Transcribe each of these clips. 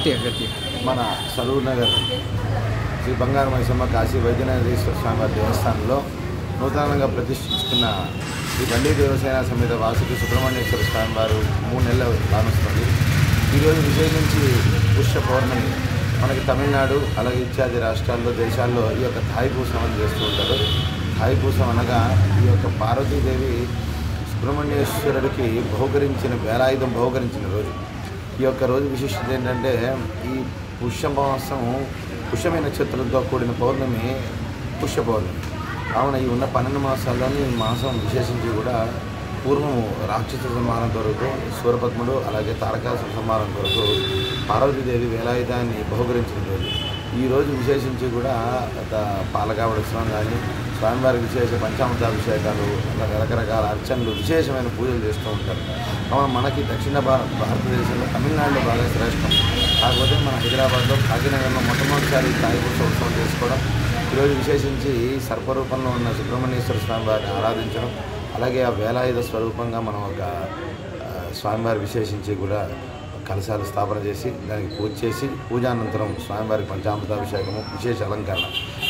మన సరూర్ నగర్ శ్రీ బంగారు మైసమ్మ కాశీ వైద్యనాథేశ్వర స్వామి దేవస్థానంలో నూతనంగా ప్రతిష్ఠించుకున్న శ్రీ బండి దేవసేన సమేత వాసుకి సుబ్రహ్మణ్యేశ్వర స్వామి వారు 3 నెలలు కానుస్తుంది. ఈరోజు విశేషించి పుష్య పౌర్ణమి. మనకి తమిళనాడు అలాగే ఇత్యాది రాష్ట్రాల్లో దేశాల్లో ఈ యొక్క థాయిపూసం చేస్తూ ఉంటారు. థాయిపూసం అనగా ఈ యొక్క పార్వతీదేవి సుబ్రహ్మణ్యేశ్వరుడికి వేలాయుధం బహుకరించిన రోజు. ఈ యొక్క రోజు విశిష్టత ఏంటంటే ఈ పుష్యమాసం పుష్యమి నక్షత్రంతో కూడిన పౌర్ణమి పుష్య పౌర్ణమి. కావున ఈ ఉన్న 12 మాసాల్లోని ఈ మాసం విశేషించి కూడా పూర్వము రాక్షస సంహారం కొరకు సూరపద్ముడు అలాగే తారకాసుర సంహారం కొరకు పార్వతీదేవి వేలాయుధాన్ని బహుకరించిన రోజు. ఈ రోజు విశేషించి కూడా పాలకావడ ఉత్సవం కానీ స్వామివారికి విశేష పంచామృతాభిషేకాలు రకరకాల అర్చనలు విశేషమైన పూజలు చేస్తూ ఉంటారు. మనకి దక్షిణ భారతదేశంలో తమిళనాడులో బాగా శ్రేష్టం. కాకపోతే మన హైదరాబాద్లో కాకినగర్లో మొట్టమొదటిసారి థాయిపూస ఉత్సవం చేసుకోవడం. ఈరోజు విశేషించి సర్పరూపంలో ఉన్న సుబ్రహ్మణ్యేశ్వర స్వామి వారిని ఆరాధించడం, అలాగే ఆ వేలాయుధ స్వరూపంగా మనం ఒక స్వామివారి విశేషించి కూడా కలశాలు స్థాపన చేసి దానికి పూజ చేసి పూజానంతరం స్వామివారికి పంచామృతాభిషేకము విశేష అలంకరణ.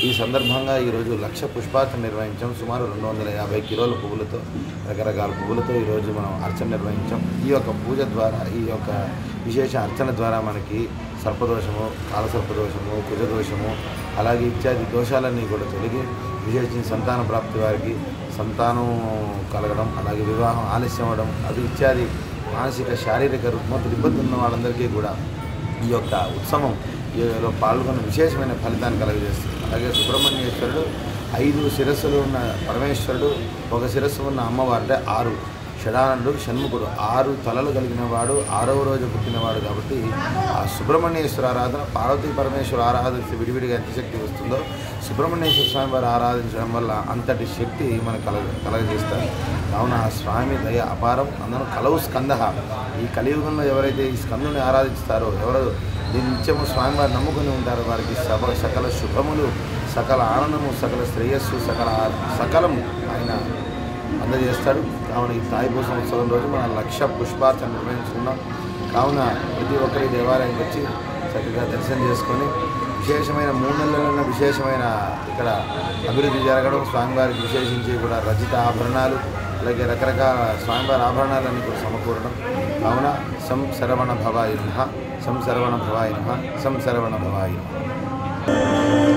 ఈ సందర్భంగా ఈరోజు 1,00,000 పుష్పార్చన నిర్వహించాం. సుమారు 250 కిలోల పువ్వులతో రకరకాల పువ్వులతో ఈరోజు మనం అర్చన నిర్వహించాం. ఈ యొక్క పూజ ద్వారా ఈ యొక్క విశేష అర్చన ద్వారా మనకి సర్పదోషము, కాలసర్పదోషము, కుజదోషము అలాగే ఇత్యాది దోషాలన్నీ కూడా తొలగి విశేషించి సంతాన ప్రాప్తి వారికి సంతానం కలగడం, అలాగే వివాహం ఆలస్యం అవ్వడం, అది ఇత్యాది మానసిక శారీరక రుగ్మతులు ఇబ్బంది ఉన్న వాళ్ళందరికీ కూడా ఈ యొక్క ఉత్సవం పాల్గొన్న విశేషమైన ఫలితాన్ని కలగజేస్తుంది. అలాగే సుబ్రహ్మణ్యేశ్వరుడు 5 శిరస్సులు ఉన్న పరమేశ్వరుడు, 1 శిరస్సు ఉన్న అమ్మవారు, అంటే 6 షడానందుడు షణ్ముఖుడు, 6 తలలు కలిగిన వాడు, 6వ రోజు పుట్టినవాడు. కాబట్టి ఆ సుబ్రహ్మణ్యేశ్వర ఆరాధన పార్వతీ పరమేశ్వర ఆరాధిస్తే విడివిడిగా ఎంత శక్తి వస్తుందో సుబ్రహ్మణ్యేశ్వర స్వామి వారు ఆరాధించడం వల్ల అంతటి శక్తి మనకు కలగజేస్తారు. కావున ఆ స్వామి దయ అపారం. అందరూ కలవు స్కంద. ఈ కలియుగంలో ఎవరైతే ఈ స్కందుని ఆరాధిస్తారో, ఎవరు దీని నిత్యము స్వామివారు నమ్ముకుని ఉంటారో వారికి సకల శుభములు, సకల ఆనందము, సకల శ్రేయస్సు, సకలము ఆయన అందజేస్తాడు. కావున ఈ థాయిపూసం ఉత్సవం రోజు మనం 1,00,000 పుష్పార్చన నిర్వహించుకున్నాం. కావున ప్రతి ఒక్కరి దేవాలయానికి వచ్చి చక్కగా దర్శనం చేసుకొని విశేషమైన 3 నెలలలో విశేషమైన ఇక్కడ అభివృద్ధి జరగడం, స్వామివారికి విశేషించి కూడా రచిత ఆభరణాలు అలాగే రకరకాల స్వామివారి ఆభరణాలన్నీ కూడా సమకూరడం. కావున శరవణ భవాయ నమః, శరవణ భవాయ నమః, శరవణ భవాయ నమః.